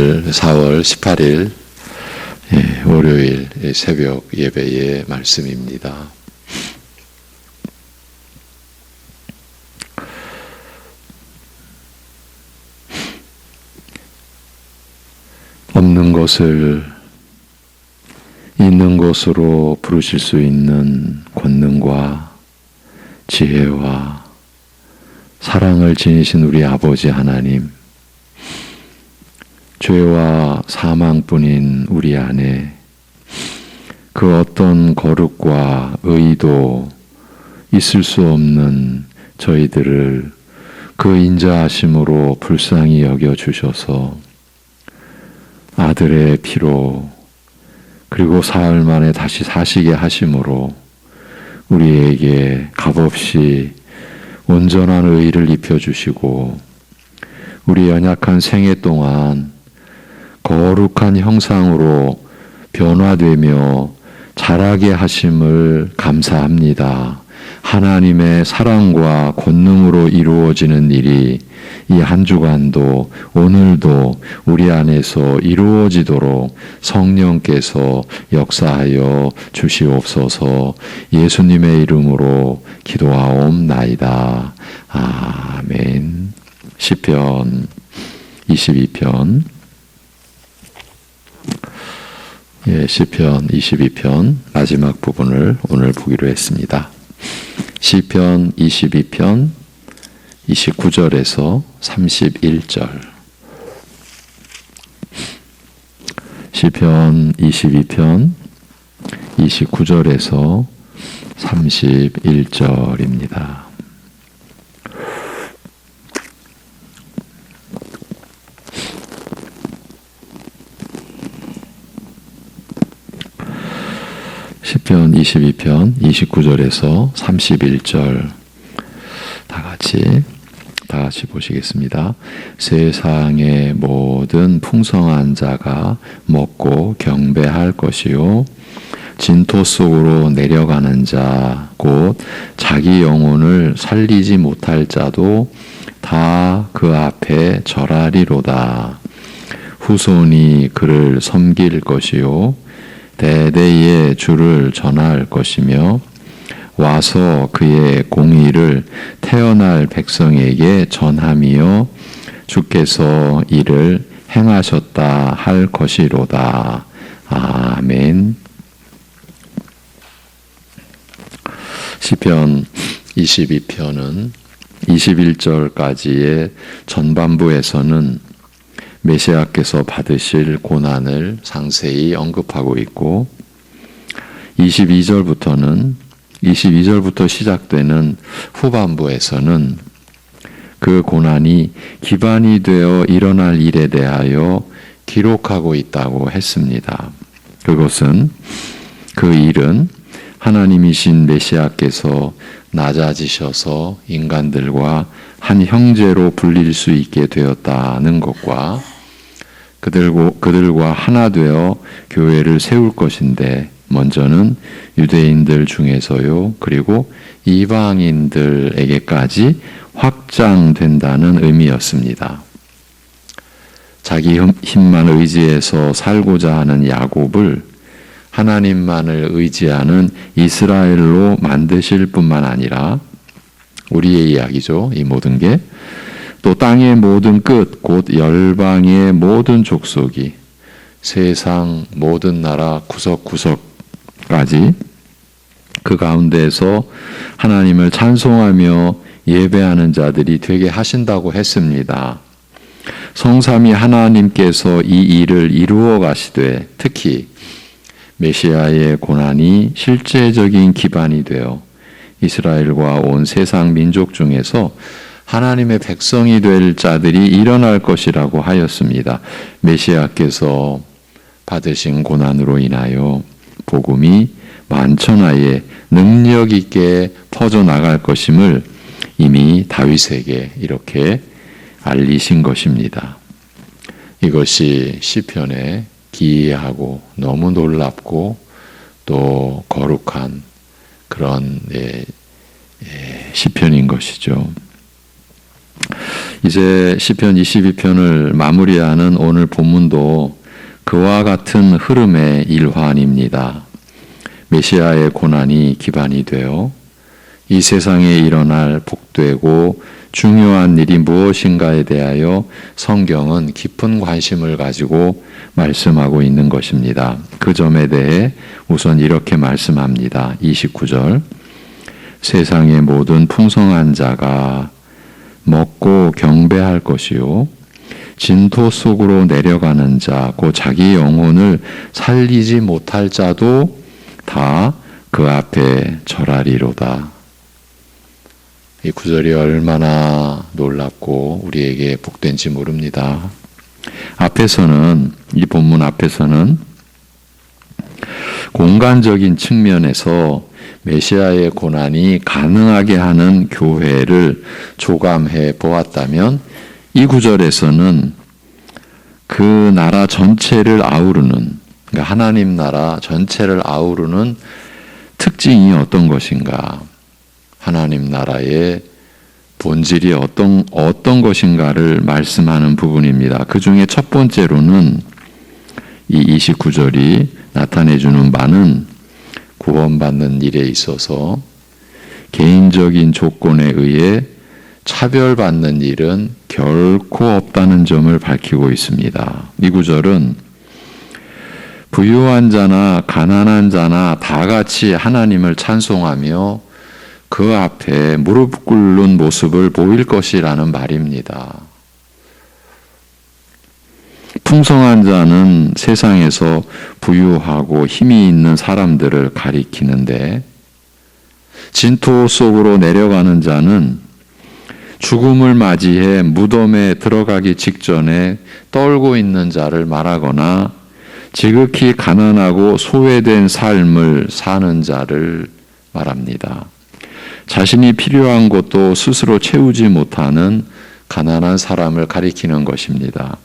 오늘 4월 18일 월요일 새벽 예배의 말씀입니다. 없는 것을 있는 것으로 부르실 수 있는 권능과 지혜와 사랑을 지니신 우리 아버지 하나님, 죄와 사망뿐인 우리 안에 그 어떤 거룩과 의도 있을 수 없는 저희들을 그 인자하심으로 불쌍히 여겨주셔서 아들의 피로 그리고 사흘 만에 다시 사시게 하심으로 우리에게 값없이 온전한 의를 입혀주시고 우리 연약한 생애 동안 거룩한 형상으로 변화되며 자라게 하심을 감사합니다. 하나님의 사랑과 권능으로 이루어지는 일이 이 한 주간도 오늘도 우리 안에서 이루어지도록 성령께서 역사하여 주시옵소서. 예수님의 이름으로 기도하옵나이다. 아멘. 시편 22편. 시편 22편 마지막 부분을 오늘 보기로 했습니다. 시편 22편 29절에서 31절. 시편 22편 29절에서 31절입니다. 시편 22편 29절에서 31절 다 같이 보시겠습니다. 세상의 모든 풍성한 자가 먹고 경배할 것이요 진토 속으로 내려가는 자 곧 자기 영혼을 살리지 못할 자도 다 그 앞에 절하리로다. 후손이 그를 섬길 것이요 대대의 주를 전할 것이며 와서 그의 공의를 태어날 백성에게 전하며 주께서 이를 행하셨다 할 것이로다. 아멘. 시편 22편은 21절까지의 전반부에서는 메시아께서 받으실 고난을 상세히 언급하고 있고 22절부터 시작되는 후반부에서는 그 고난이 기반이 되어 일어날 일에 대하여 기록하고 있다고 했습니다. 그것은 그 일은 하나님이신 메시아께서 낮아지셔서 인간들과 한 형제로 불릴 수 있게 되었다는 것과 그들과 하나 되어 교회를 세울 것인데 먼저는 유대인들 중에서요 그리고 이방인들에게까지 확장된다는 의미였습니다. 자기 힘만 의지해서 살고자 하는 야곱을 하나님만을 의지하는 이스라엘로 만드실 뿐만 아니라 우리의 이야기죠. 이 모든 게 또 땅의 모든 끝 곧 열방의 모든 족속이 세상 모든 나라 구석구석까지 그 가운데에서 하나님을 찬송하며 예배하는 자들이 되게 하신다고 했습니다. 성삼위 하나님께서 이 일을 이루어 가시되 특히 메시아의 고난이 실제적인 기반이 되어 이스라엘과 온 세상 민족 중에서 하나님의 백성이 될 자들이 일어날 것이라고 하였습니다. 메시아께서 받으신 고난으로 인하여 복음이 만천하에 능력 있게 퍼져나갈 것임을 이미 다윗에게 이렇게 알리신 것입니다. 이것이 시편의 기이하고 너무 놀랍고 또 거룩한 그런 시편인 것이죠. 이제 시편 22편을 마무리하는 오늘 본문도 그와 같은 흐름의 일환입니다. 메시아의 고난이 기반이 되어 이 세상에 일어날 복되고 중요한 일이 무엇인가에 대하여 성경은 깊은 관심을 가지고 말씀하고 있는 것입니다. 그 점에 대해 우선 이렇게 말씀합니다. 29절 세상의 모든 풍성한 자가 먹고 경배할 것이요 진토 속으로 내려가는 자 곧 자기 영혼을 살리지 못할 자도 다 그 앞에 절하리로다. 이 구절이 얼마나 놀랍고 우리에게 복된지 모릅니다. 앞에서는 이 본문 앞에서는 공간적인 측면에서 메시아의 고난이 가능하게 하는 교회를 조감해 보았다면 이 구절에서는 그 나라 전체를 아우르는 그러니까 하나님 나라 전체를 아우르는 특징이 어떤 것인가, 하나님 나라의 본질이 어떤 것인가를 말씀하는 부분입니다. 그 중에 첫 번째로는 이 29절이 나타내주는 바는 구원받는 일에 있어서 개인적인 조건에 의해 차별받는 일은 결코 없다는 점을 밝히고 있습니다. 이 구절은 부유한 자나 가난한 자나 다 같이 하나님을 찬송하며 그 앞에 무릎 꿇는 모습을 보일 것이라는 말입니다. 풍성한 자는 세상에서 부유하고 힘이 있는 사람들을 가리키는데 진토 속으로 내려가는 자는 죽음을 맞이해 무덤에 들어가기 직전에 떨고 있는 자를 말하거나 지극히 가난하고 소외된 삶을 사는 자를 말합니다. 자신이 필요한 것도 스스로 채우지 못하는 가난한 사람을 가리키는 것입니다.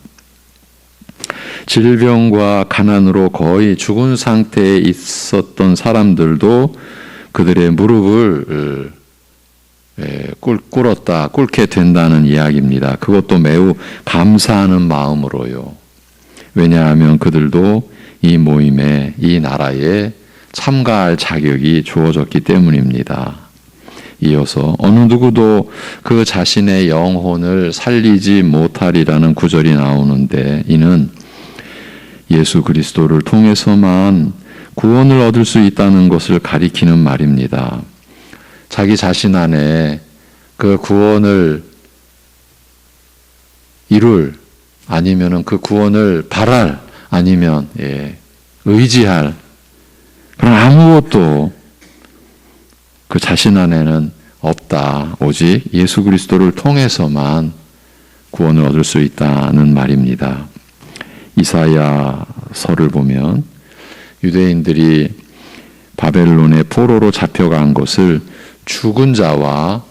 질병과 가난으로 거의 죽은 상태에 있었던 사람들도 그들의 무릎을 꿇게 된다는 이야기입니다. 그것도 매우 감사하는 마음으로요. 왜냐하면 그들도 이 모임에, 이 나라에 참가할 자격이 주어졌기 때문입니다. 이어서 어느 누구도 그 자신의 영혼을 살리지 못하리라는 구절이 나오는데 이는 예수 그리스도를 통해서만 구원을 얻을 수 있다는 것을 가리키는 말입니다. 자기 자신 안에 그 구원을 이룰 아니면은 그 구원을 바랄 아니면 의지할 그런 아무것도 그 자신 안에는 없다. 오직 예수 그리스도를 통해서만 구원을 얻을 수 있다는 말입니다. 이사야서를 보면 유대인들이 바벨론의 포로로 잡혀간 것을 죽은 자와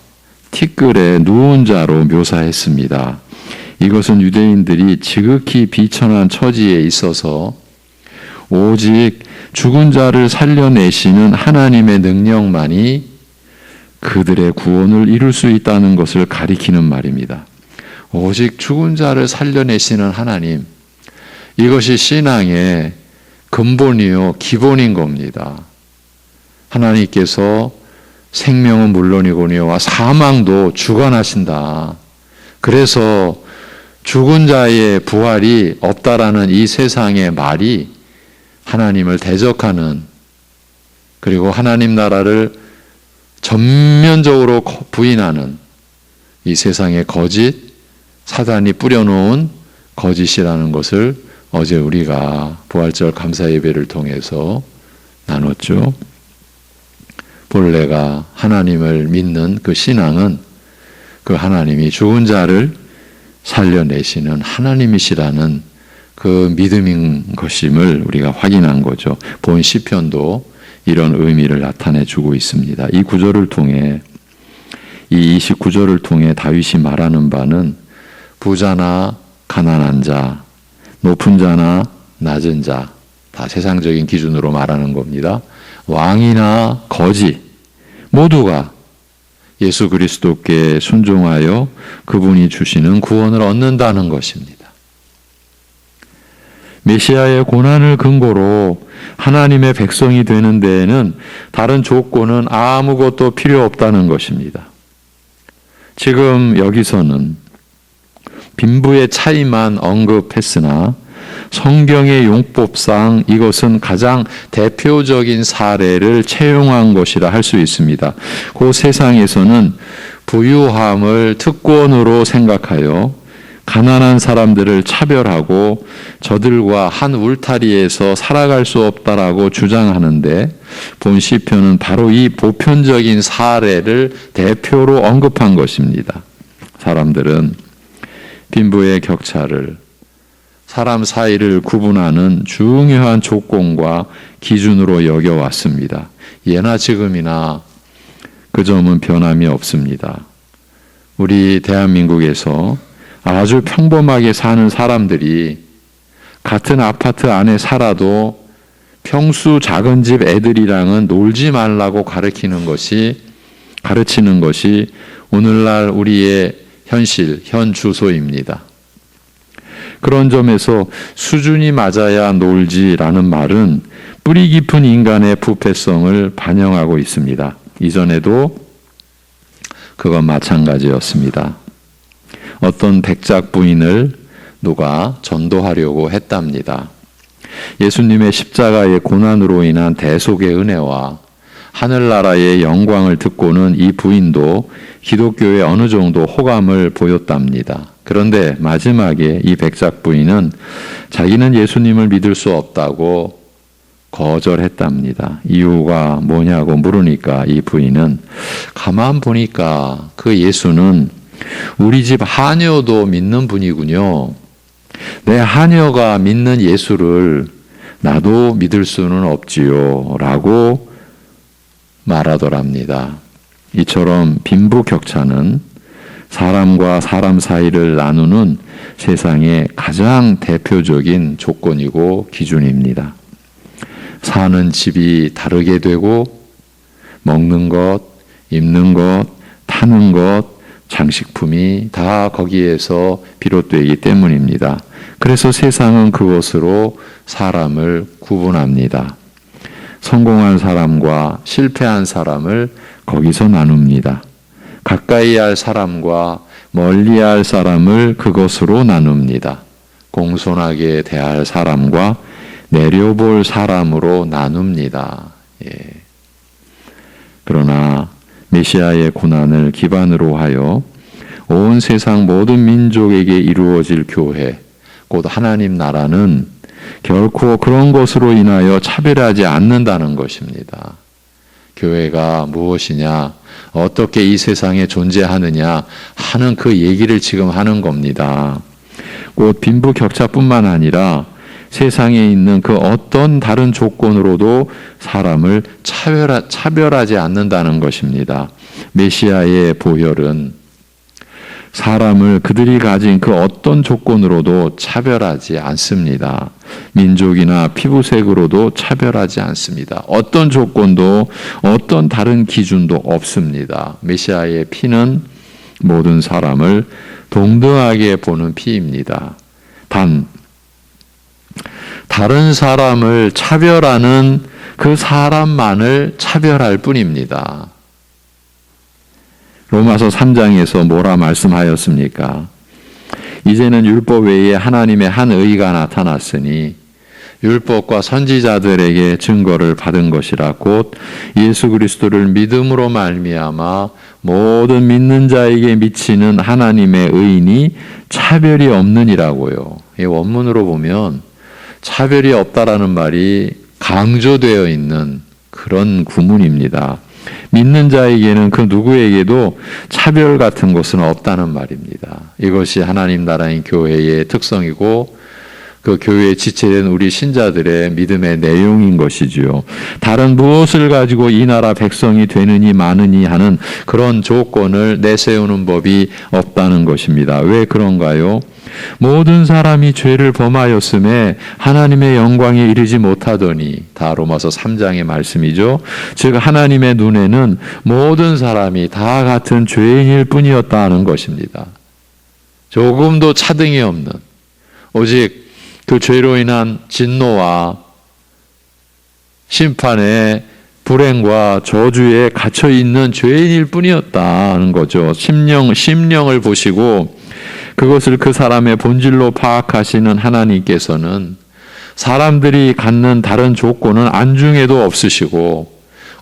티끌에 누운 자로 묘사했습니다. 이것은 유대인들이 지극히 비천한 처지에 있어서 오직 죽은 자를 살려내시는 하나님의 능력만이 그들의 구원을 이룰 수 있다는 것을 가리키는 말입니다. 오직 죽은 자를 살려내시는 하나님, 이것이 신앙의 근본이요 기본인 겁니다. 하나님께서 생명은 물론이거니와 사망도 주관하신다. 그래서 죽은 자의 부활이 없다라는 이 세상의 말이 하나님을 대적하는, 그리고 하나님 나라를 전면적으로 부인하는 이 세상의 거짓, 사단이 뿌려놓은 거짓이라는 것을 어제 우리가 부활절 감사 예배를 통해서 나눴죠. 본래가 하나님을 믿는 그 신앙은 그 하나님이 죽은 자를 살려내시는 하나님이시라는 그 믿음인 것임을 우리가 확인한 거죠. 본 시편도 이런 의미를 나타내 주고 있습니다. 이 구절을 통해, 이 29절을 통해 다윗이 말하는 바는 부자나 가난한 자, 높은 자나 낮은 자, 다 세상적인 기준으로 말하는 겁니다. 왕이나 거지 모두가 예수 그리스도께 순종하여 그분이 주시는 구원을 얻는다는 것입니다. 메시아의 고난을 근거로 하나님의 백성이 되는 데에는 다른 조건은 아무것도 필요 없다는 것입니다. 지금 여기서는 빈부의 차이만 언급했으나 성경의 용법상 이것은 가장 대표적인 사례를 채용한 것이라 할 수 있습니다. 그 세상에서는 부유함을 특권으로 생각하여 가난한 사람들을 차별하고 저들과 한 울타리에서 살아갈 수 없다라고 주장하는데 본 시편은 바로 이 보편적인 사례를 대표로 언급한 것입니다. 사람들은 빈부의 격차를 사람 사이를 구분하는 중요한 조건과 기준으로 여겨왔습니다. 예나 지금이나 그 점은 변함이 없습니다. 우리 대한민국에서 아주 평범하게 사는 사람들이 같은 아파트 안에 살아도 평수 작은 집 애들이랑은 놀지 말라고 가르치는 것이 오늘날 우리의 현실, 현 주소입니다. 그런 점에서 수준이 맞아야 놀지라는 말은 뿌리 깊은 인간의 부패성을 반영하고 있습니다. 이전에도 그건 마찬가지였습니다. 어떤 백작 부인을 누가 전도하려고 했답니다. 예수님의 십자가의 고난으로 인한 대속의 은혜와 하늘나라의 영광을 듣고는 이 부인도 기독교에 어느 정도 호감을 보였답니다. 그런데 마지막에 이 백작 부인은 자기는 예수님을 믿을 수 없다고 거절했답니다. 이유가 뭐냐고 물으니까 이 부인은 가만 보니까 그 예수는 우리 집 하녀도 믿는 분이군요. 내 하녀가 믿는 예수를 나도 믿을 수는 없지요 라고 말하더랍니다. 이처럼 빈부격차는 사람과 사람 사이를 나누는 세상의 가장 대표적인 조건이고 기준입니다. 사는 집이 다르게 되고 먹는 것, 입는 것, 타는 것, 장식품이 다 거기에서 비롯되기 때문입니다. 그래서 세상은 그것으로 사람을 구분합니다. 성공한 사람과 실패한 사람을 거기서 나눕니다. 가까이 할 사람과 멀리 할 사람을 그것으로 나눕니다. 공손하게 대할 사람과 내려볼 사람으로 나눕니다. 그러나 메시아의 고난을 기반으로 하여 온 세상 모든 민족에게 이루어질 교회, 곧 하나님 나라는 결코 그런 것으로 인하여 차별하지 않는다는 것입니다. 교회가 무엇이냐, 어떻게 이 세상에 존재하느냐 하는 그 얘기를 지금 하는 겁니다. 곧 빈부격차뿐만 아니라 세상에 있는 그 어떤 다른 조건으로도 사람을 차별하지 않는다는 것입니다. 메시아의 보혈은 사람을 그들이 가진 그 어떤 조건으로도 차별하지 않습니다. 민족이나 피부색으로도 차별하지 않습니다. 어떤 조건도 어떤 다른 기준도 없습니다. 메시아의 피는 모든 사람을 동등하게 보는 피입니다. 단 다른 사람을 차별하는 그 사람만을 차별할 뿐입니다. 로마서 3장에서 뭐라 말씀하였습니까? 이제는 율법 외에 하나님의 한 의가 나타났으니 율법과 선지자들에게 증거를 받은 것이라 곧 예수 그리스도를 믿음으로 말미암아 모든 믿는 자에게 미치는 하나님의 의인이 차별이 없느니라고요. 이 원문으로 보면 차별이 없다라는 말이 강조되어 있는 그런 구문입니다. 믿는 자에게는 그 누구에게도 차별 같은 것은 없다는 말입니다. 이것이 하나님 나라인 교회의 특성이고 그 교회에 지체된 우리 신자들의 믿음의 내용인 것이지요. 다른 무엇을 가지고 이 나라 백성이 되느니 마느니 하는 그런 조건을 내세우는 법이 없다는 것입니다. 왜 그런가요? 모든 사람이 죄를 범하였음에 하나님의 영광에 이르지 못하더니, 다 로마서 3장의 말씀이죠. 즉 하나님의 눈에는 모든 사람이 다 같은 죄인일 뿐이었다 하는 것입니다. 조금도 차등이 없는, 오직 그 죄로 인한 진노와 심판의 불행과 저주에 갇혀 있는 죄인일 뿐이었다는 거죠. 심령을 보시고 그것을 그 사람의 본질로 파악하시는 하나님께서는 사람들이 갖는 다른 조건은 안중에도 없으시고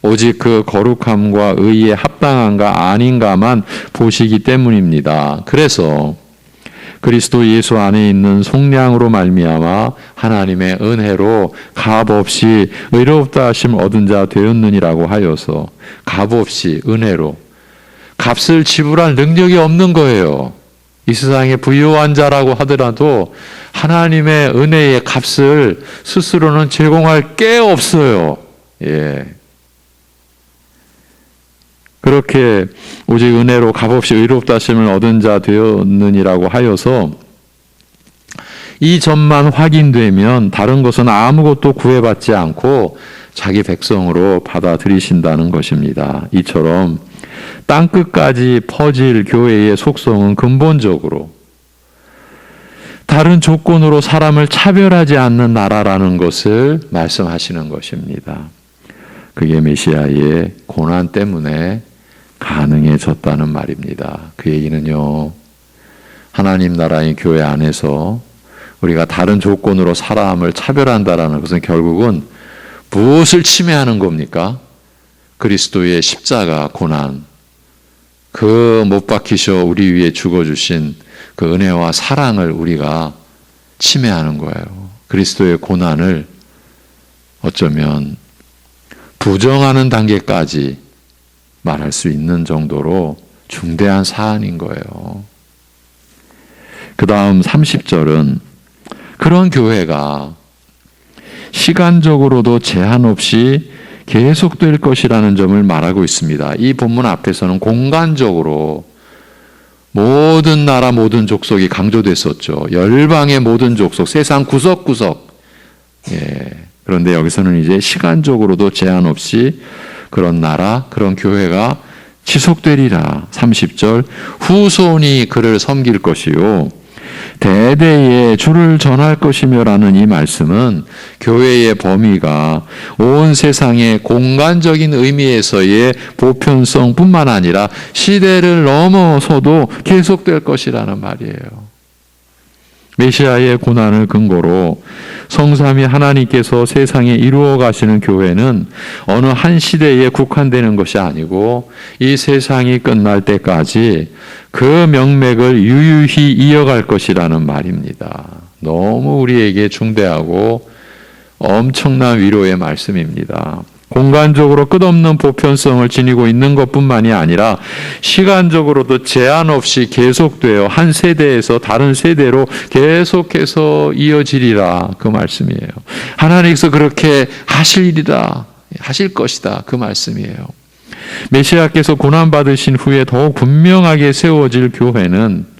오직 그 거룩함과 의에 합당한가 아닌가만 보시기 때문입니다. 그래서 그리스도 예수 안에 있는 속량으로 말미암아 하나님의 은혜로 값없이 의롭다 하심 얻은 자 되었느니라고 하여서, 값없이 은혜로, 값을 지불할 능력이 없는 거예요. 이 세상에 부유한 자라고 하더라도 하나님의 은혜의 값을 스스로는 제공할 게 없어요. 그렇게 오직 은혜로 값없이 의롭다 하심을 얻은 자 되었느니라고 하여서 이 점만 확인되면 다른 것은 아무것도 구애받지 않고 자기 백성으로 받아들이신다는 것입니다. 이처럼 땅끝까지 퍼질 교회의 속성은 근본적으로 다른 조건으로 사람을 차별하지 않는 나라라는 것을 말씀하시는 것입니다. 그게 메시아의 고난 때문에 가능해졌다는 말입니다. 그 얘기는요, 하나님 나라의 교회 안에서 우리가 다른 조건으로 사람을 차별한다라는 것은 결국은 무엇을 침해하는 겁니까? 그리스도의 십자가 고난, 그 못 박히셔 우리 위에 죽어주신 그 은혜와 사랑을 우리가 침해하는 거예요. 그리스도의 고난을 어쩌면 부정하는 단계까지 말할 수 있는 정도로 중대한 사안인 거예요. 그 다음 30절은 그런 교회가 시간적으로도 제한 없이 계속될 것이라는 점을 말하고 있습니다. 이 본문 앞에서는 공간적으로 모든 나라 모든 족속이 강조됐었죠. 열방의 모든 족속, 세상 구석구석. 그런데 여기서는 이제 시간적으로도 제한 없이 그런 나라, 그런 교회가 지속되리라. 30절, 후손이 그를 섬길 것이요 대대에 주를 전할 것이며라는 이 말씀은 교회의 범위가 온 세상의 공간적인 의미에서의 보편성뿐만 아니라 시대를 넘어서도 계속될 것이라는 말이에요. 메시아의 고난을 근거로 성삼위 하나님께서 세상에 이루어 가시는 교회는 어느 한 시대에 국한되는 것이 아니고 이 세상이 끝날 때까지 그 명맥을 유유히 이어갈 것이라는 말입니다. 너무 우리에게 중대하고 엄청난 위로의 말씀입니다. 공간적으로 끝없는 보편성을 지니고 있는 것뿐만이 아니라 시간적으로도 제한 없이 계속되어 한 세대에서 다른 세대로 계속해서 이어지리라, 그 말씀이에요. 하나님께서 그렇게 하시리라, 하실 것이다, 그 말씀이에요. 메시아께서 고난받으신 후에 더욱 분명하게 세워질 교회는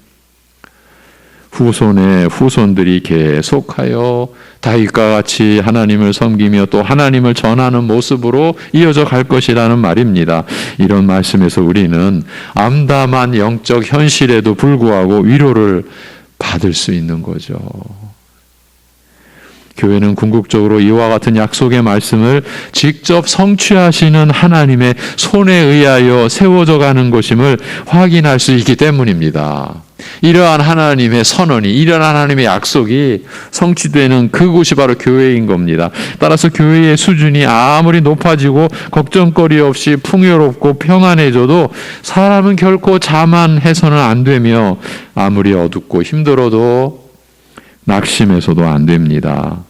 후손의 후손들이 계속하여 다윗과 같이 하나님을 섬기며 또 하나님을 전하는 모습으로 이어져 갈 것이라는 말입니다. 이런 말씀에서 우리는 암담한 영적 현실에도 불구하고 위로를 받을 수 있는 거죠. 교회는 궁극적으로 이와 같은 약속의 말씀을 직접 성취하시는 하나님의 손에 의하여 세워져 가는 것임을 확인할 수 있기 때문입니다. 이러한 하나님의 선언이, 이러한 하나님의 약속이 성취되는 그곳이 바로 교회인 겁니다. 따라서 교회의 수준이 아무리 높아지고 걱정거리 없이 풍요롭고 평안해져도 사람은 결코 자만해서는 안 되며 아무리 어둡고 힘들어도 낙심해서도 안 됩니다.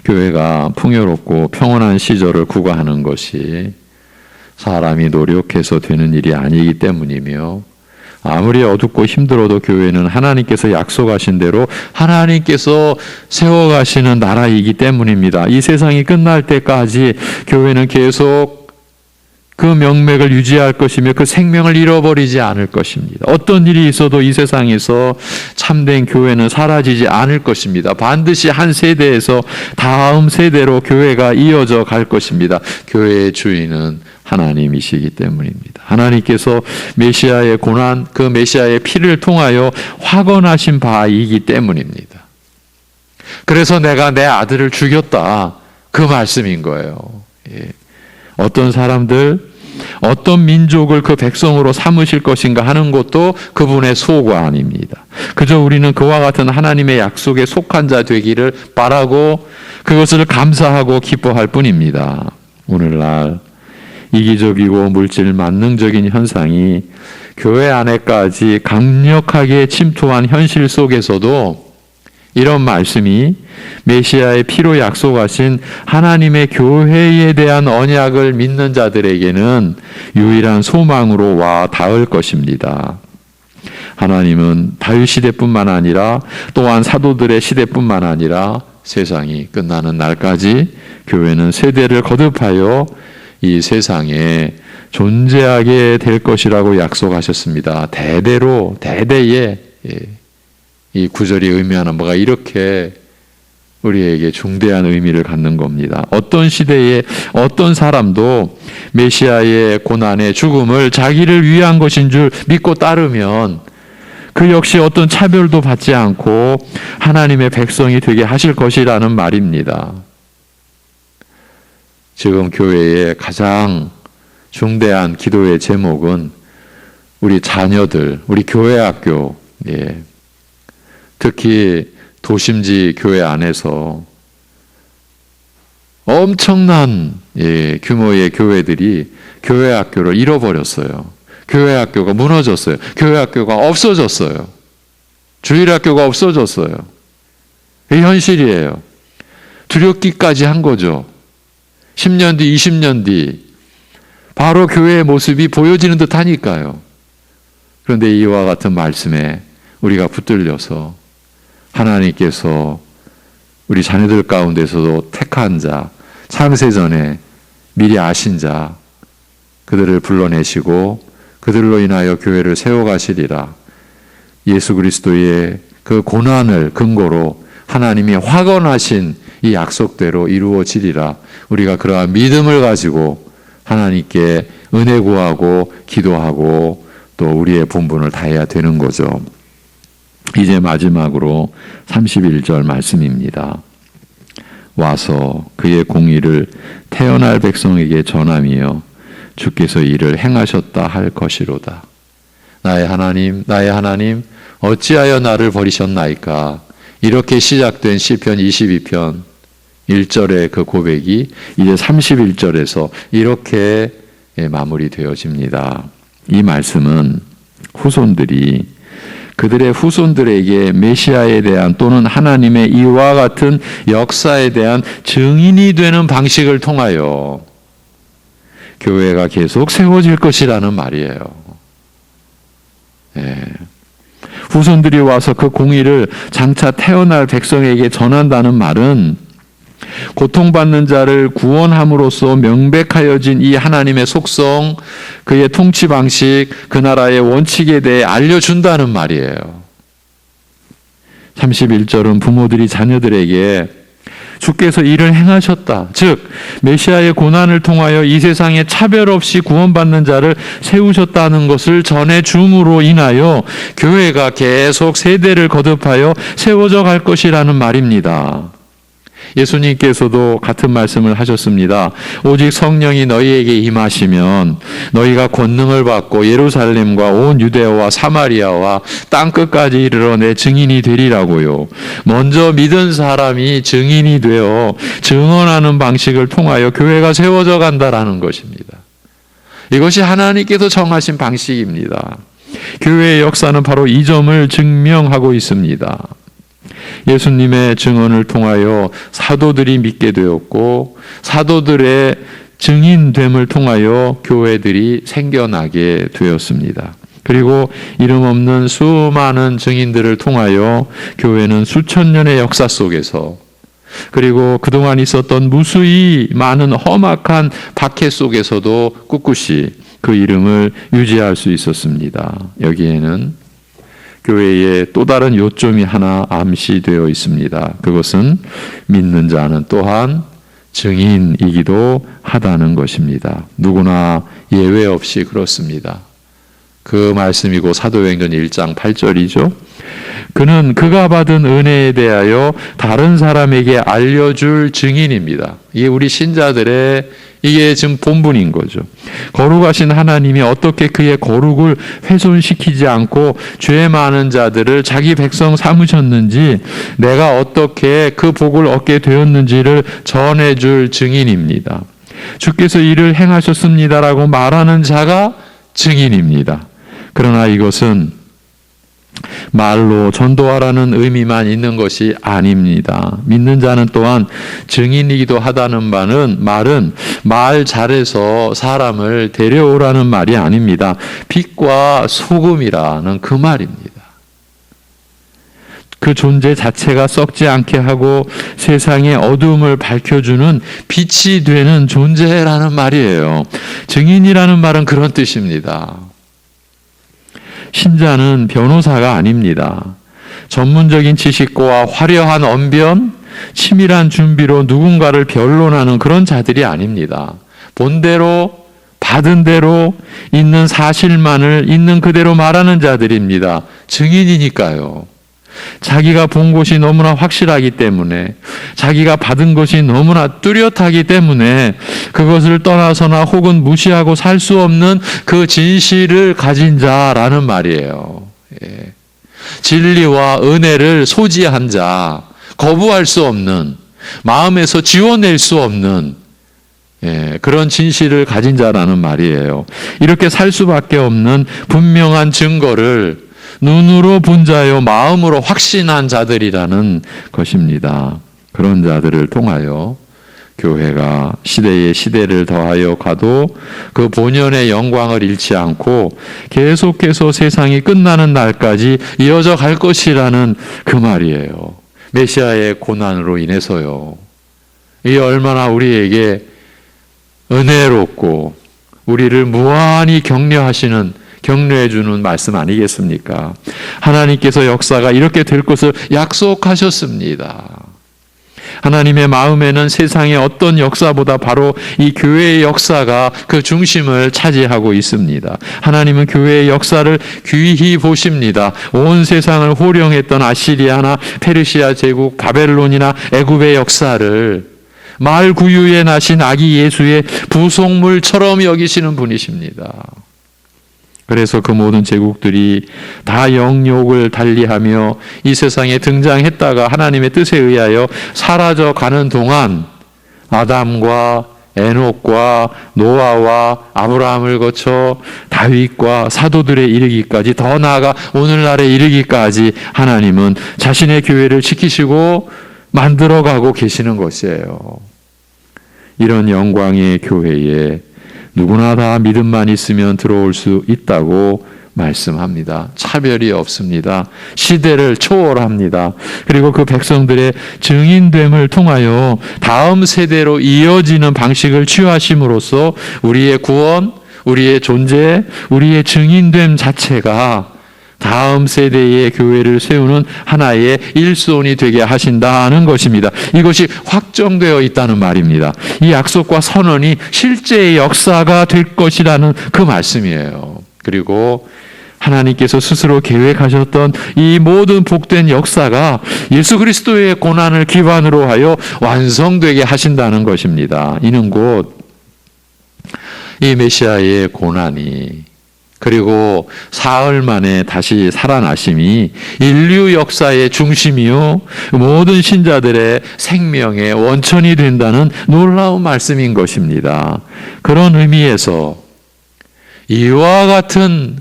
교회가 풍요롭고 평온한 시절을 구가하는 것이 사람이 노력해서 되는 일이 아니기 때문이며 아무리 어둡고 힘들어도 교회는 하나님께서 약속하신 대로 하나님께서 세워가시는 나라이기 때문입니다. 이 세상이 끝날 때까지 교회는 계속 그 명맥을 유지할 것이며 그 생명을 잃어버리지 않을 것입니다. 어떤 일이 있어도 이 세상에서 참된 교회는 사라지지 않을 것입니다. 반드시 한 세대에서 다음 세대로 교회가 이어져 갈 것입니다. 교회의 주인은 하나님이시기 때문입니다. 하나님께서 메시아의 고난, 그 메시아의 피를 통하여 확언하신 바이기 때문입니다. 그래서 내가 내 아들을 죽였다, 그 말씀인 거예요. 예. 어떤 사람들, 어떤 민족을 그 백성으로 삼으실 것인가 하는 것도 그분의 소관입니다. 그저 우리는 그와 같은 하나님의 약속에 속한 자 되기를 바라고 그것을 감사하고 기뻐할 뿐입니다. 오늘날 이기적이고 물질 만능적인 현상이 교회 안에까지 강력하게 침투한 현실 속에서도 이런 말씀이 메시아의 피로 약속하신 하나님의 교회에 대한 언약을 믿는 자들에게는 유일한 소망으로 와 닿을 것입니다. 하나님은 다윗 시대뿐만 아니라 또한 사도들의 시대뿐만 아니라 세상이 끝나는 날까지 교회는 세대를 거듭하여 이 세상에 존재하게 될 것이라고 약속하셨습니다. 대대로, 대대에 이 구절이 의미하는 바가 이렇게 우리에게 중대한 의미를 갖는 겁니다. 어떤 시대에 어떤 사람도 메시아의 고난의 죽음을 자기를 위한 것인 줄 믿고 따르면 그 역시 어떤 차별도 받지 않고 하나님의 백성이 되게 하실 것이라는 말입니다. 지금 교회의 가장 중대한 기도의 제목은 우리 자녀들, 우리 교회 학교, 특히 도심지 교회 안에서 엄청난 규모의 교회들이 교회 학교를 잃어버렸어요. 교회 학교가 무너졌어요. 교회 학교가 없어졌어요. 주일 학교가 없어졌어요. 이 현실이에요. 두렵기까지 한 거죠. 10년 뒤, 20년 뒤 바로 교회의 모습이 보여지는 듯 하니까요. 그런데 이와 같은 말씀에 우리가 붙들려서 하나님께서 우리 자녀들 가운데서도 택한 자, 창세전에 미리 아신 자, 그들을 불러내시고 그들로 인하여 교회를 세워가시리라. 예수 그리스도의 그 고난을 근거로 하나님이 확언하신 이 약속대로 이루어지리라. 우리가 그러한 믿음을 가지고 하나님께 은혜 구하고 기도하고 또 우리의 본분을 다해야 되는 거죠. 이제 마지막으로 31절 말씀입니다. 와서 그의 공의를 태어날 백성에게 전하며 주께서 이를 행하셨다 할 것이로다. 나의 하나님, 나의 하나님, 어찌하여 나를 버리셨나이까? 이렇게 시작된 시편 22편 1절의 그 고백이 이제 31절에서 이렇게 마무리되어집니다. 이 말씀은 후손들이 그들의 후손들에게 메시아에 대한 또는 하나님의 이와 같은 역사에 대한 증인이 되는 방식을 통하여 교회가 계속 세워질 것이라는 말이에요. 후손들이 와서 그 공의를 장차 태어날 백성에게 전한다는 말은 고통받는 자를 구원함으로써 명백하여진 이 하나님의 속성, 그의 통치 방식, 그 나라의 원칙에 대해 알려준다는 말이에요. 31절은 부모들이 자녀들에게 주께서 이를 행하셨다. 즉 메시아의 고난을 통하여 이 세상에 차별 없이 구원받는 자를 세우셨다는 것을 전해줌으로 인하여 교회가 계속 세대를 거듭하여 세워져 갈 것이라는 말입니다. 예수님께서도 같은 말씀을 하셨습니다. 오직 성령이 너희에게 임하시면 너희가 권능을 받고 예루살렘과 온 유대와 사마리아와 땅끝까지 이르러 내 증인이 되리라고요. 먼저 믿은 사람이 증인이 되어 증언하는 방식을 통하여 교회가 세워져 간다라는 것입니다. 이것이 하나님께서 정하신 방식입니다. 교회의 역사는 바로 이 점을 증명하고 있습니다. 예수님의 증언을 통하여 사도들이 믿게 되었고 사도들의 증인됨을 통하여 교회들이 생겨나게 되었습니다. 그리고 이름 없는 수많은 증인들을 통하여 교회는 수천 년의 역사 속에서, 그리고 그동안 있었던 무수히 많은 험악한 박해 속에서도 꿋꿋이 그 이름을 유지할 수 있었습니다. 여기에는 교회의 또 다른 요점이 하나 암시되어 있습니다. 그것은 믿는 자는 또한 증인이기도 하다는 것입니다. 누구나 예외 없이 그렇습니다. 그 말씀이고 사도행전 1장 8절이죠. 그는 그가 받은 은혜에 대하여 다른 사람에게 알려줄 증인입니다. 이게 우리 신자들의 이게 지금 본분인 거죠. 거룩하신 하나님이 어떻게 그의 거룩을 훼손시키지 않고 죄 많은 자들을 자기 백성 삼으셨는지, 내가 어떻게 그 복을 얻게 되었는지를 전해줄 증인입니다. 주께서 이를 행하셨습니다라고 말하는 자가 증인입니다. 그러나 이것은 말로 전도하라는 의미만 있는 것이 아닙니다. 믿는 자는 또한 증인이기도 하다는 말은 말 잘해서 사람을 데려오라는 말이 아닙니다. 빛과 소금이라는 그 말입니다. 그 존재 자체가 썩지 않게 하고 세상의 어두움을 밝혀주는 빛이 되는 존재라는 말이에요. 증인이라는 말은 그런 뜻입니다. 신자는 변호사가 아닙니다. 전문적인 지식과 화려한 언변, 치밀한 준비로 누군가를 변론하는 그런 자들이 아닙니다. 본대로, 받은 대로, 있는 사실만을 있는 그대로 말하는 자들입니다. 증인이니까요. 자기가 본 것이 너무나 확실하기 때문에, 자기가 받은 것이 너무나 뚜렷하기 때문에 그것을 떠나서나 혹은 무시하고 살 수 없는 그 진실을 가진 자라는 말이에요. 예. 진리와 은혜를 소지한 자, 거부할 수 없는, 마음에서 지워낼 수 없는 그런 진실을 가진 자라는 말이에요. 이렇게 살 수밖에 없는 분명한 증거를 눈으로 본 자요 마음으로 확신한 자들이라는 것입니다. 그런 자들을 통하여 교회가 시대에 시대를 더하여 가도 그 본연의 영광을 잃지 않고 계속해서 세상이 끝나는 날까지 이어져 갈 것이라는 그 말이에요. 메시아의 고난으로 인해서요. 이게 얼마나 우리에게 은혜롭고 우리를 무한히 격려해 주는 말씀 아니겠습니까? 하나님께서 역사가 이렇게 될 것을 약속하셨습니다. 하나님의 마음에는 세상의 어떤 역사보다 바로 이 교회의 역사가 그 중심을 차지하고 있습니다. 하나님은 교회의 역사를 귀히 보십니다. 온 세상을 호령했던 아시리아나 페르시아 제국, 바벨론이나 애굽의 역사를 말구유에 나신 아기 예수의 부속물처럼 여기시는 분이십니다. 그래서 그 모든 제국들이 다 영욕을 달리하며 이 세상에 등장했다가 하나님의 뜻에 의하여 사라져 가는 동안 아담과 에녹과 노아와 아브라함을 거쳐 다윗과 사도들에 이르기까지, 더 나아가 오늘날에 이르기까지 하나님은 자신의 교회를 지키시고 만들어가고 계시는 것이에요. 이런 영광의 교회에 누구나 다 믿음만 있으면 들어올 수 있다고 말씀합니다. 차별이 없습니다. 시대를 초월합니다. 그리고 그 백성들의 증인됨을 통하여 다음 세대로 이어지는 방식을 취하심으로써 우리의 구원, 우리의 존재, 우리의 증인됨 자체가 다음 세대의 교회를 세우는 하나의 일손이 되게 하신다는 것입니다. 이것이 확정되어 있다는 말입니다. 이 약속과 선언이 실제의 역사가 될 것이라는 그 말씀이에요. 그리고 하나님께서 스스로 계획하셨던 이 모든 복된 역사가 예수 그리스도의 고난을 기반으로 하여 완성되게 하신다는 것입니다. 이는 곧 이 메시아의 고난이, 그리고 사흘 만에 다시 살아나심이 인류 역사의 중심이요 모든 신자들의 생명의 원천이 된다는 놀라운 말씀인 것입니다. 그런 의미에서 이와 같은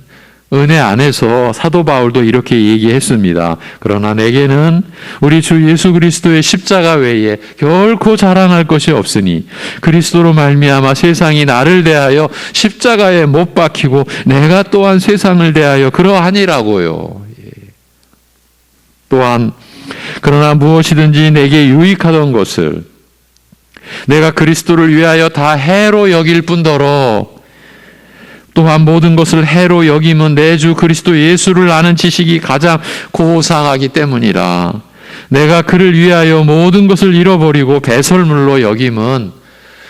은혜 안에서 사도 바울도 이렇게 얘기했습니다. 그러나 내게는 우리 주 예수 그리스도의 십자가 외에 결코 자랑할 것이 없으니 그리스도로 말미암아 세상이 나를 대하여 십자가에 못 박히고 내가 또한 세상을 대하여 그러하니라고요. 또한 그러나 무엇이든지 내게 유익하던 것을 내가 그리스도를 위하여 다 해로 여길 뿐더러 또한 모든 것을 해로 여김은 내 주 그리스도 예수를 아는 지식이 가장 고상하기 때문이라. 내가 그를 위하여 모든 것을 잃어버리고 배설물로 여김은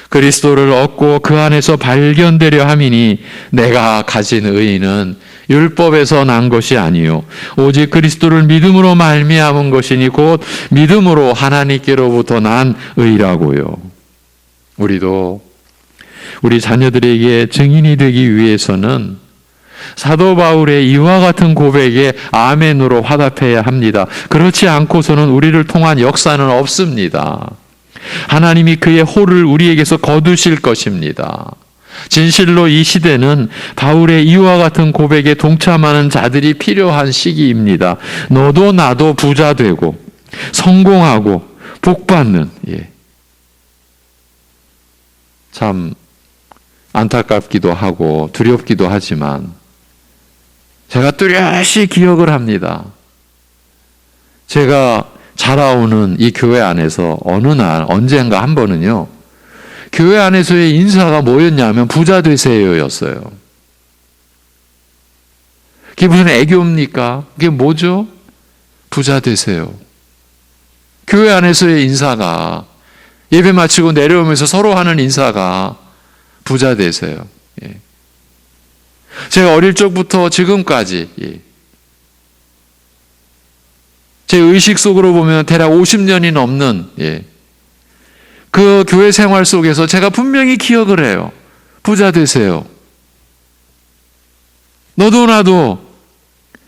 그리스도를 얻고 그 안에서 발견되려 함이니 내가 가진 의의는 율법에서 난 것이 아니요 오직 그리스도를 믿음으로 말미암은 것이니 곧 믿음으로 하나님께로부터 난 의라고요. 우리도 우리 자녀들에게 증인이 되기 위해서는 사도 바울의 이와 같은 고백에 아멘으로 화답해야 합니다. 그렇지 않고서는 우리를 통한 역사는 없습니다. 하나님이 그의 호를 우리에게서 거두실 것입니다. 진실로 이 시대는 바울의 이와 같은 고백에 동참하는 자들이 필요한 시기입니다. 너도 나도 부자 되고 성공하고 복받는, 참 안타깝기도 하고 두렵기도 하지만 제가 뚜렷이 기억을 합니다. 제가 자라오는 이 교회 안에서 어느 날 언젠가 한 번은요, 교회 안에서의 인사가 뭐였냐면 부자 되세요였어요. 그게 무슨 애교입니까? 그게 뭐죠? 부자 되세요. 교회 안에서의 인사가, 예배 마치고 내려오면서 서로 하는 인사가 부자 되세요. 제가 어릴 적부터 지금까지 제 의식 속으로 보면 대략 50년이 넘는 그 교회 생활 속에서 제가 분명히 기억을 해요. 부자 되세요. 너도 나도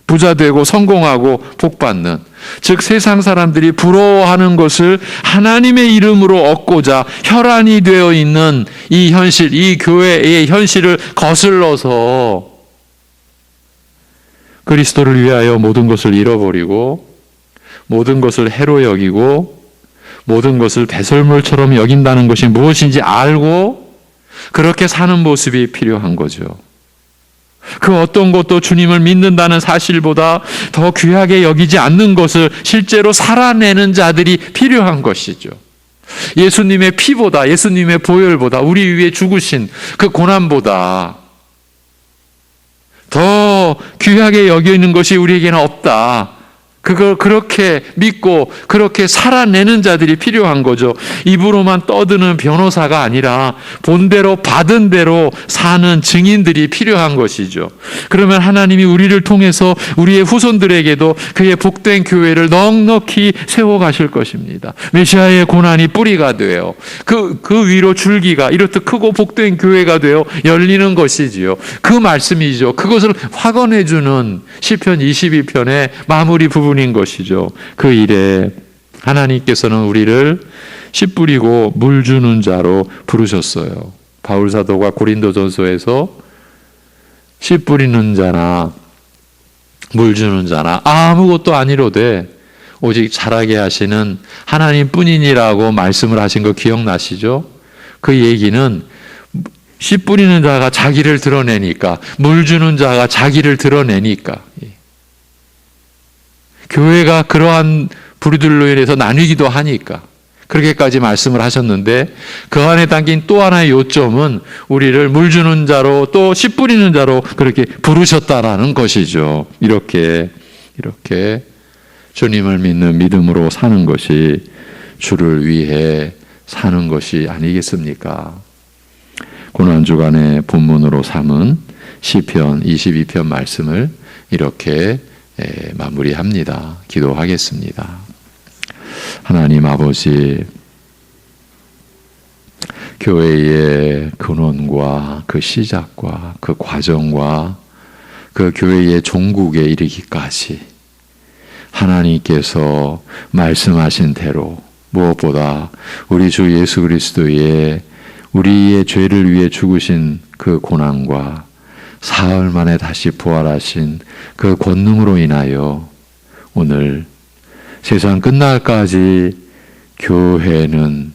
부자 되고 성공하고 복받는, 즉 세상 사람들이 부러워하는 것을 하나님의 이름으로 얻고자 혈안이 되어 있는 이 현실, 이 교회의 현실을 거슬러서 그리스도를 위하여 모든 것을 잃어버리고 모든 것을 해로 여기고 모든 것을 배설물처럼 여긴다는 것이 무엇인지 알고 그렇게 사는 모습이 필요한 거죠. 그 어떤 것도 주님을 믿는다는 사실보다 더 귀하게 여기지 않는 것을 실제로 살아내는 자들이 필요한 것이죠. 예수님의 피보다, 예수님의 보혈보다, 우리 위에 죽으신 그 고난보다 더 귀하게 여기는 것이 우리에게는 없다. 그걸 그렇게 믿고 그렇게 살아내는 자들이 필요한 거죠. 입으로만 떠드는 변호사가 아니라 본대로 받은 대로 사는 증인들이 필요한 것이죠. 그러면 하나님이 우리를 통해서 우리의 후손들에게도 그의 복된 교회를 넉넉히 세워가실 것입니다. 메시아의 고난이 뿌리가 되어 그 위로 줄기가 이렇듯 크고 복된 교회가 되어 열리는 것이지요. 그 말씀이죠. 그것을 확언해주는 시편 22편의 마무리 부분인 것이죠. 그 일에 하나님께서는 우리를 씨 뿌리고 물 주는 자로 부르셨어요. 바울 사도가 고린도전서에서 씨 뿌리는 자나 물 주는 자나 아무것도 아니로되 오직 자라게 하시는 하나님뿐이니라고 말씀을 하신 거 기억나시죠? 그 얘기는 씨 뿌리는 자가 자기를 드러내니까, 물 주는 자가 자기를 드러내니까, 교회가 그러한 부류들로 인해서 나뉘기도 하니까 그렇게까지 말씀을 하셨는데, 그 안에 담긴 또 하나의 요점은 우리를 물 주는 자로 또 씨 뿌리는 자로 그렇게 부르셨다라는 것이죠. 이렇게 주님을 믿는 믿음으로 사는 것이 주를 위해 사는 것이 아니겠습니까? 고난주간의 본문으로 삼은 시편 22편 말씀을 이렇게 마무리합니다. 기도하겠습니다. 하나님 아버지, 교회의 근원과 그 시작과 그 과정과 그 교회의 종국에 이르기까지 하나님께서 말씀하신 대로 무엇보다 우리 주 예수 그리스도의 우리의 죄를 위해 죽으신 그 고난과 사흘 만에 다시 부활하신 그 권능으로 인하여 오늘 세상 끝날까지 교회는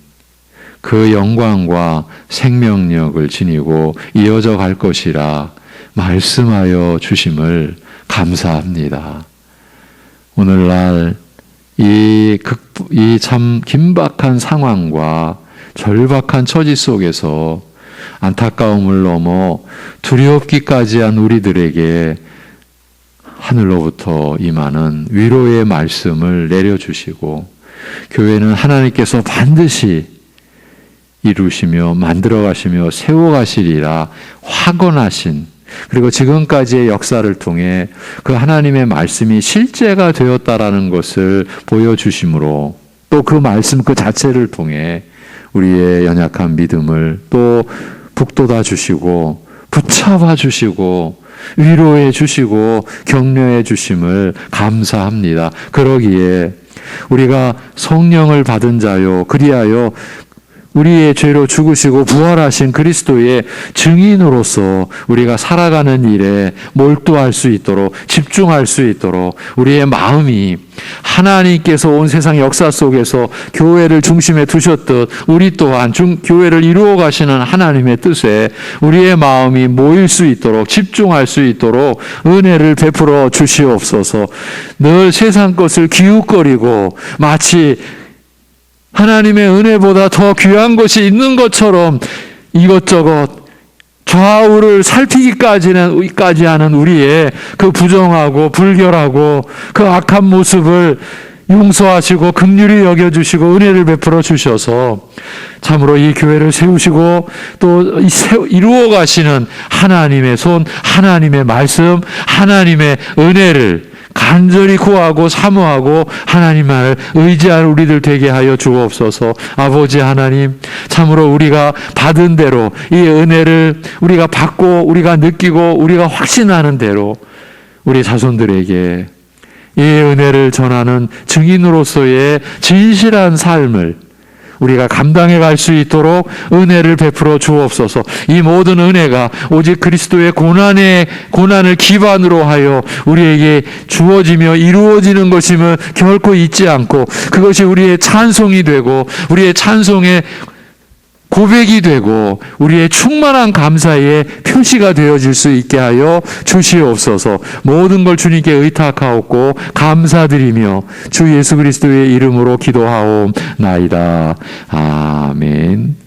그 영광과 생명력을 지니고 이어져 갈 것이라 말씀하여 주심을 감사합니다. 오늘날 이 참 긴박한 상황과 절박한 처지 속에서 안타까움을 넘어 두렵기까지 한 우리들에게 하늘로부터 임하는 위로의 말씀을 내려주시고 교회는 하나님께서 반드시 이루시며 만들어가시며 세워가시리라 확언하신, 그리고 지금까지의 역사를 통해 그 하나님의 말씀이 실제가 되었다라는 것을 보여주심으로, 또 그 말씀 그 자체를 통해 우리의 연약한 믿음을 또 북돋아 주시고 붙잡아 주시고 위로해 주시고 격려해 주심을 감사합니다. 그러기에 우리가 성령을 받은 자요, 그리하여 우리의 죄로 죽으시고 부활하신 그리스도의 증인으로서 우리가 살아가는 일에 몰두할 수 있도록, 집중할 수 있도록 우리의 마음이 하나님께서 온 세상 역사 속에서 교회를 중심에 두셨듯 우리 또한 교회를 이루어 가시는 하나님의 뜻에 우리의 마음이 모일 수 있도록, 집중할 수 있도록 은혜를 베풀어 주시옵소서. 늘 세상 것을 기웃거리고 마치 하나님의 은혜보다 더 귀한 것이 있는 것처럼 이것저것 좌우를 살피기까지 하는 우리의 그 부정하고 불결하고 그 악한 모습을 용서하시고 긍휼히 여겨주시고 은혜를 베풀어 주셔서 참으로 이 교회를 세우시고 또 이루어 가시는 하나님의 손, 하나님의 말씀, 하나님의 은혜를 간절히 구하고 사모하고 하나님만을 의지하는 우리들 되게 하여 주옵소서. 아버지 하나님, 참으로 우리가 받은 대로 이 은혜를 우리가 받고 우리가 느끼고 우리가 확신하는 대로 우리 자손들에게 이 은혜를 전하는 증인으로서의 진실한 삶을 우리가 감당해 갈 수 있도록 은혜를 베풀어 주옵소서. 이 모든 은혜가 오직 그리스도의 고난을 기반으로 하여 우리에게 주어지며 이루어지는 것임을 결코 잊지 않고, 그것이 우리의 찬송이 되고 우리의 찬송의 고백이 되고 우리의 충만한 감사의 표시가 되어질 수 있게 하여 주시옵소서. 모든 걸 주님께 의탁하옵고 감사드리며 주 예수 그리스도의 이름으로 기도하옵나이다. 아멘.